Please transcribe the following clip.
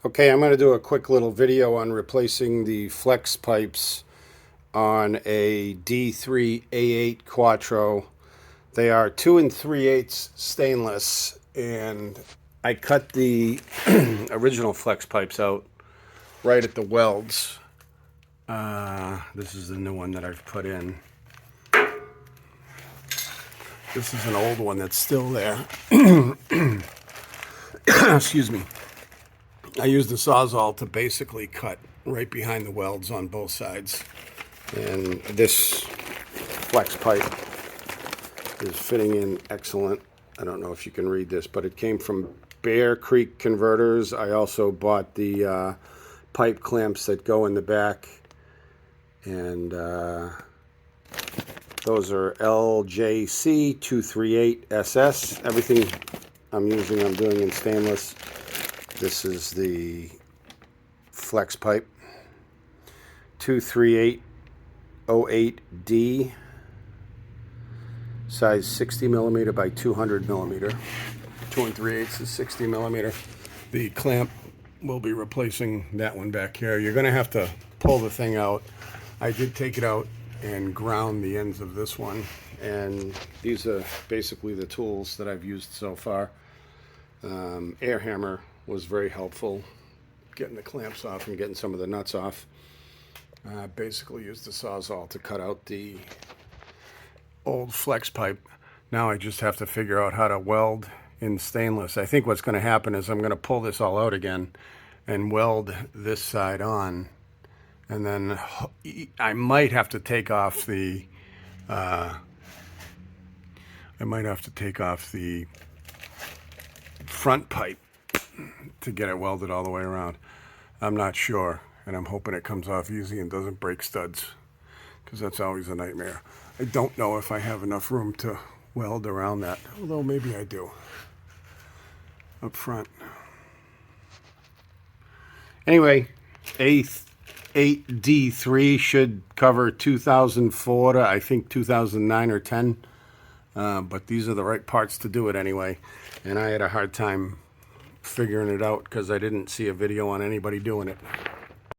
Okay, I'm going to do a quick little video on replacing the flex pipes on a D3A8 Quattro. They are 2 3/8 stainless, and I cut the original flex pipes out right at the welds. This is the new one that I've put in. This is an old one that's still there. Excuse me. I used the Sawzall to basically cut right behind the welds on both sides. And this flex pipe is fitting in excellent. I don't know if you can read this, but it came from Bear Creek Converters. I also bought the pipe clamps that go in the back. And those are LJC 238SS. Everything I'm doing in stainless. This is the flex pipe, 23808D, size 60 millimeter by 200 millimeter. 2 3/8 is 60 millimeter. The clamp will be replacing that one back here. You're going to have to pull the thing out. I did take it out and ground the ends of this one, and these are basically the tools that I've used so far. Air hammer was very helpful getting the clamps off and getting some of the nuts off. Basically used the Sawzall to cut out the old flex pipe. Now I just have to figure out how to weld in stainless. I think what's going to happen is I'm going to pull this all out again and weld this side on, and then I might have to take off the front pipe to get it welded all the way around. I'm not sure, and I'm hoping it comes off easy and doesn't break studs, because that's always a nightmare. I don't know if I have enough room to weld around that, although maybe I do up front. Anyway, A8D3 should cover 2004 to I think 2009 or 10, but these are the right parts to do it anyway, and I had a hard time figuring it out because I didn't see a video on anybody doing it.